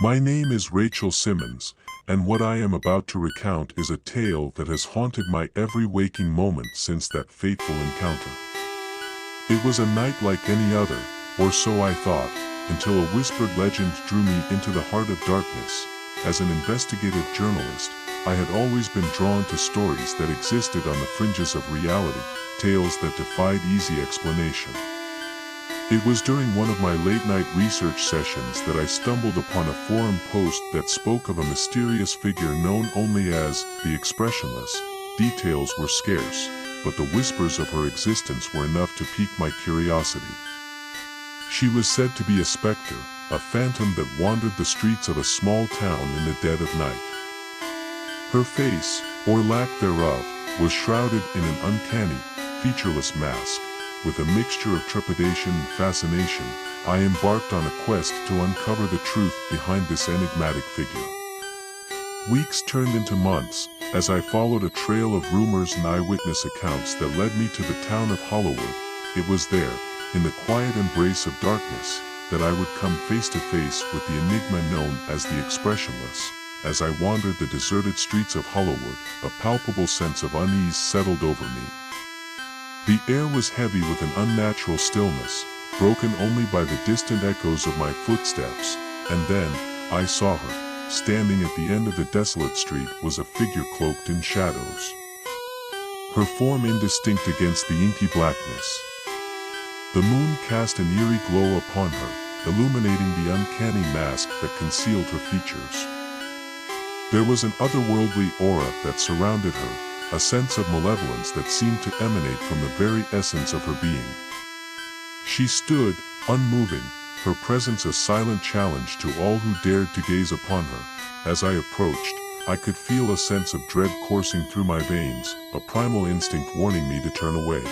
My name is Rachel Simmons, and what I am about to recount is a tale that has haunted my every waking moment since that fateful encounter. It was a night like any other, or so I thought, until a whispered legend drew me into the heart of darkness. As an investigative journalist, I had always been drawn to stories that existed on the fringes of reality, tales that defied easy explanation. It was during one of my late-night research sessions that I stumbled upon a forum post that spoke of a mysterious figure known only as the Expressionless. Details were scarce, but the whispers of her existence were enough to pique my curiosity. She was said to be a specter, a phantom that wandered the streets of a small town in the dead of night. Her face, or lack thereof, was shrouded in an uncanny, featureless mask. With a mixture of trepidation and fascination, I embarked on a quest to uncover the truth behind this enigmatic figure. Weeks turned into months, as I followed a trail of rumors and eyewitness accounts that led me to the town of Hollowwood. It was there, in the quiet embrace of darkness, that I would come face to face with the enigma known as the Expressionless. As I wandered the deserted streets of Hollowwood, a palpable sense of unease settled over me. The air was heavy with an unnatural stillness, broken only by the distant echoes of my footsteps, and then, I saw her. Standing at the end of the desolate street was a figure cloaked in shadows. Her form indistinct against the inky blackness. The moon cast an eerie glow upon her, illuminating the uncanny mask that concealed her features. There was an otherworldly aura that surrounded her, a sense of malevolence that seemed to emanate from the very essence of her being. She stood, unmoving, her presence a silent challenge to all who dared to gaze upon her. As I approached, I could feel a sense of dread coursing through my veins, a primal instinct warning me to turn away.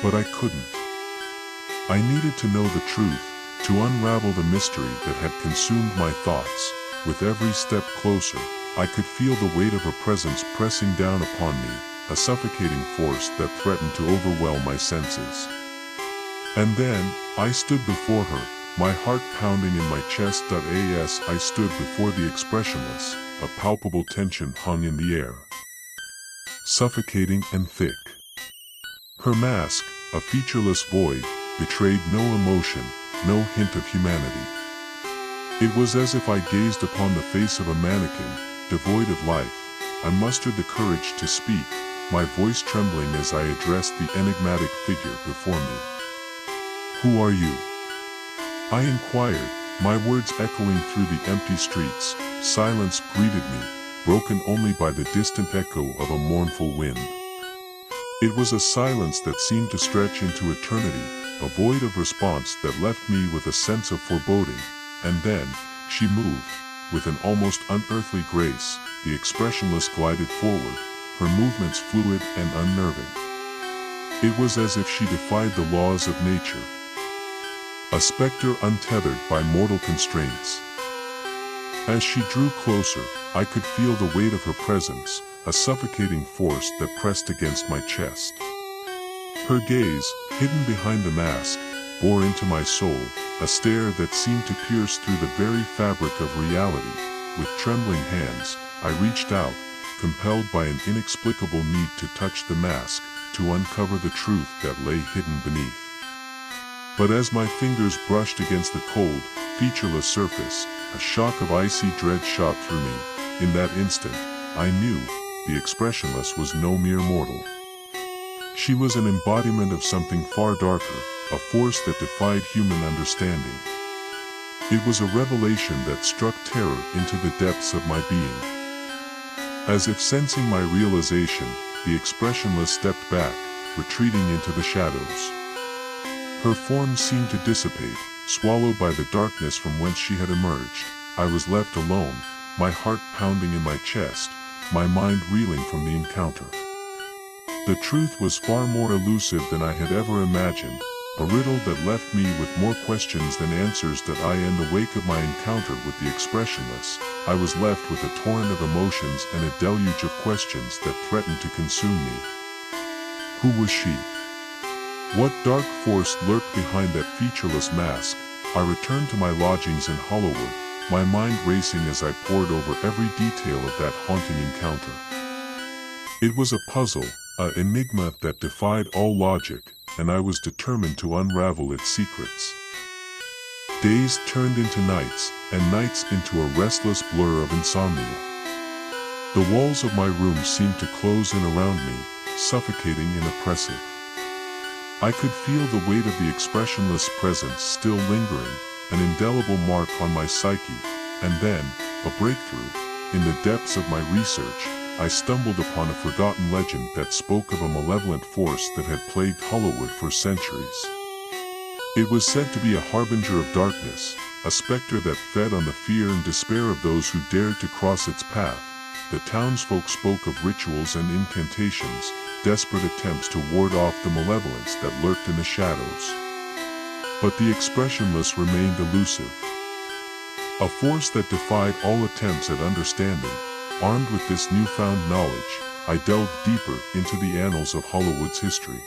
But I couldn't. I needed to know the truth, to unravel the mystery that had consumed my thoughts. With every step closer, I could feel the weight of her presence pressing down upon me, a suffocating force that threatened to overwhelm my senses. And then, I stood before her, my heart pounding in my chest. As I stood before the Expressionless, a palpable tension hung in the air. Suffocating and thick. Her mask, a featureless void, betrayed no emotion, no hint of humanity. It was as if I gazed upon the face of a mannequin, devoid of life. I mustered the courage to speak, my voice trembling as I addressed the enigmatic figure before me. "Who are you?" I inquired, my words echoing through the empty streets. Silence greeted me, broken only by the distant echo of a mournful wind. It was a silence that seemed to stretch into eternity, a void of response that left me with a sense of foreboding. And then, she moved. With an almost unearthly grace, the Expressionless glided forward, her movements fluid and unnerving. It was as if she defied the laws of nature. A specter untethered by mortal constraints. As she drew closer, I could feel the weight of her presence, a suffocating force that pressed against my chest. Her gaze, hidden behind the mask, bore into my soul, a stare that seemed to pierce through the very fabric of reality. With trembling hands, I reached out, compelled by an inexplicable need to touch the mask, to uncover the truth that lay hidden beneath. But as my fingers brushed against the cold, featureless surface, a shock of icy dread shot through me. In that instant, I knew the Expressionless was no mere mortal. She was an embodiment of something far darker, a force that defied human understanding. It was a revelation that struck terror into the depths of my being. As if sensing my realization, the Expressionless stepped back, retreating into the shadows. Her form seemed to dissipate, swallowed by the darkness from whence she had emerged. I was left alone, my heart pounding in my chest, my mind reeling from the encounter. The truth was far more elusive than I had ever imagined, a riddle that left me with more questions than answers. In the wake of my encounter with the Expressionless, I was left with a torrent of emotions and a deluge of questions that threatened to consume me. Who was she? What dark force lurked behind that featureless mask? I returned to my lodgings in Hollowwood, my mind racing as I pored over every detail of that haunting encounter. It was a puzzle, an enigma that defied all logic, and I was determined to unravel its secrets. Days turned into nights, and nights into a restless blur of insomnia. The walls of my room seemed to close in around me, suffocating and oppressive. I could feel the weight of the expressionless presence still lingering, an indelible mark on my psyche, and then, a breakthrough. In the depths of my research, I stumbled upon a forgotten legend that spoke of a malevolent force that had plagued Hollowwood for centuries. It was said to be a harbinger of darkness, a specter that fed on the fear and despair of those who dared to cross its path. The townsfolk spoke of rituals and incantations, desperate attempts to ward off the malevolence that lurked in the shadows. But the expressionless remained elusive. A force that defied all attempts at understanding. Armed with this newfound knowledge, I delved deeper into the annals of Hollowwood's history.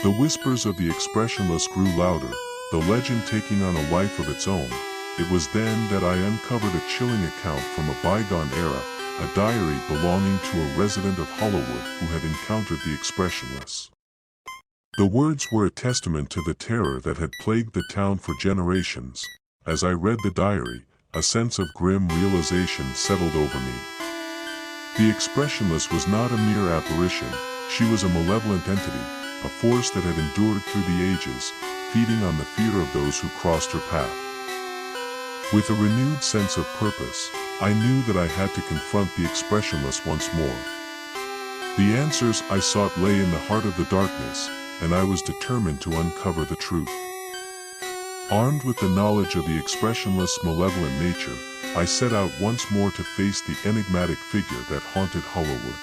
The whispers of the expressionless grew louder, the legend taking on a life of its own. It was then that I uncovered a chilling account from a bygone era, a diary belonging to a resident of Hollowwood who had encountered the expressionless. The words were a testament to the terror that had plagued the town for generations. As I read the diary, a sense of grim realization settled over me. The expressionless was not a mere apparition, she was a malevolent entity, a force that had endured through the ages, feeding on the fear of those who crossed her path. With a renewed sense of purpose, I knew that I had to confront the expressionless once more. The answers I sought lay in the heart of the darkness, and I was determined to uncover the truth. Armed with the knowledge of the expressionless malevolent nature, I set out once more to face the enigmatic figure that haunted Hollowwood.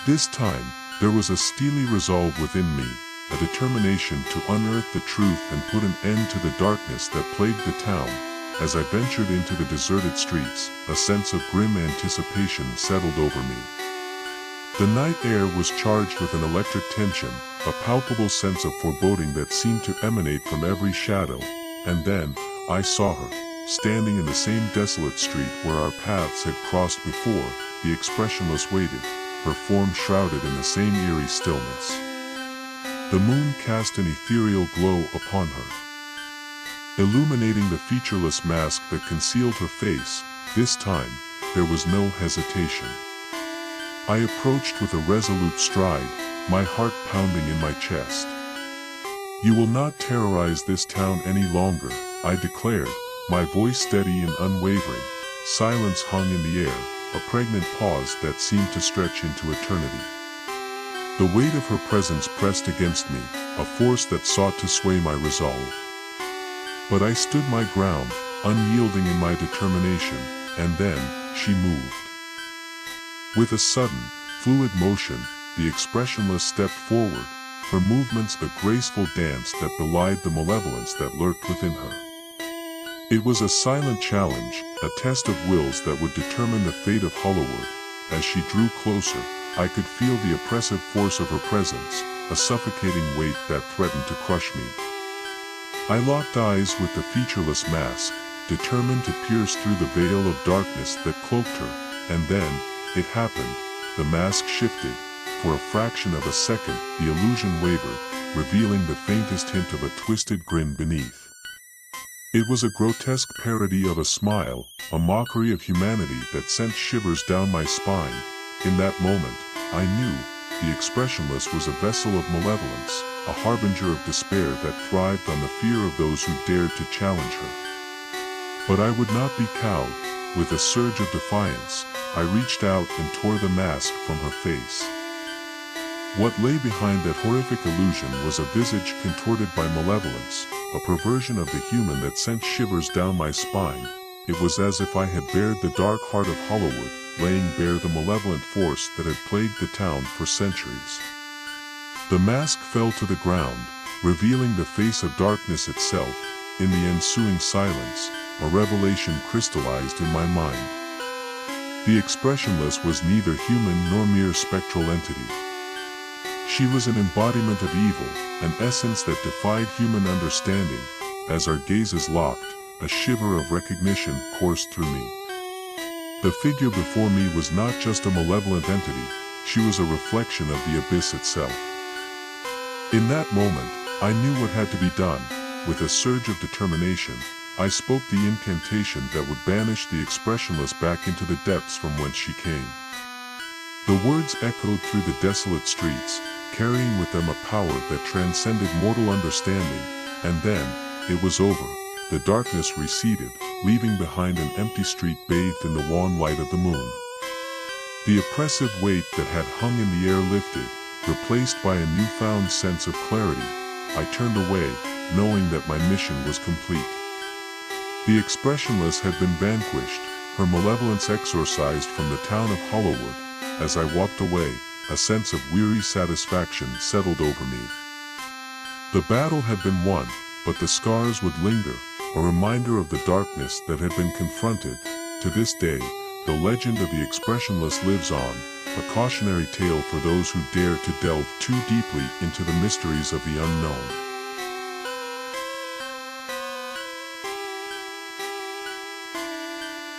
This time, there was a steely resolve within me, a determination to unearth the truth and put an end to the darkness that plagued the town. As I ventured into the deserted streets, a sense of grim anticipation settled over me. The night air was charged with an electric tension, a palpable sense of foreboding that seemed to emanate from every shadow. And then, I saw her, standing in the same desolate street where our paths had crossed before. The expressionless waited, her form shrouded in the same eerie stillness. The moon cast an ethereal glow upon her, illuminating the featureless mask that concealed her face. This time, there was no hesitation. I approached with a resolute stride, my heart pounding in my chest. "You will not terrorize this town any longer," I declared, my voice steady and unwavering. Silence hung in the air, a pregnant pause that seemed to stretch into eternity. The weight of her presence pressed against me, a force that sought to sway my resolve. But I stood my ground, unyielding in my determination, and then, she moved. With a sudden, fluid motion, the expressionless stepped forward, her movements a graceful dance that belied the malevolence that lurked within her. It was a silent challenge, a test of wills that would determine the fate of Hollowwood. As she drew closer, I could feel the oppressive force of her presence, a suffocating weight that threatened to crush me. I locked eyes with the featureless mask, determined to pierce through the veil of darkness that cloaked her, and then, it happened. The mask shifted. For a fraction of a second, the illusion wavered, revealing the faintest hint of a twisted grin beneath. It was a grotesque parody of a smile, a mockery of humanity that sent shivers down my spine. In that moment, I knew the expressionless was a vessel of malevolence, a harbinger of despair that thrived on the fear of those who dared to challenge her. But I would not be cowed. With a surge of defiance, I reached out and tore the mask from her face. What lay behind that horrific illusion was a visage contorted by malevolence, a perversion of the human that sent shivers down my spine. It was as if I had bared the dark heart of Hollowwood, laying bare the malevolent force that had plagued the town for centuries. The mask fell to the ground, revealing the face of darkness itself. In the ensuing silence, a revelation crystallized in my mind. The expressionless was neither human nor mere spectral entity. She was an embodiment of evil, an essence that defied human understanding. As our gazes locked, a shiver of recognition coursed through me. The figure before me was not just a malevolent entity, she was a reflection of the abyss itself. In that moment, I knew what had to be done. With a surge of determination, I spoke the incantation that would banish the expressionless back into the depths from whence she came. The words echoed through the desolate streets, carrying with them a power that transcended mortal understanding, and then, it was over. The darkness receded, leaving behind an empty street bathed in the wan light of the moon. The oppressive weight that had hung in the air lifted, replaced by a newfound sense of clarity. I turned away, knowing that my mission was complete. The expressionless had been vanquished, her malevolence exorcised from the town of Hollowwood. As I walked away, a sense of weary satisfaction settled over me. The battle had been won, but the scars would linger, a reminder of the darkness that had been confronted. To this day, the legend of the expressionless lives on, a cautionary tale for those who dare to delve too deeply into the mysteries of the unknown.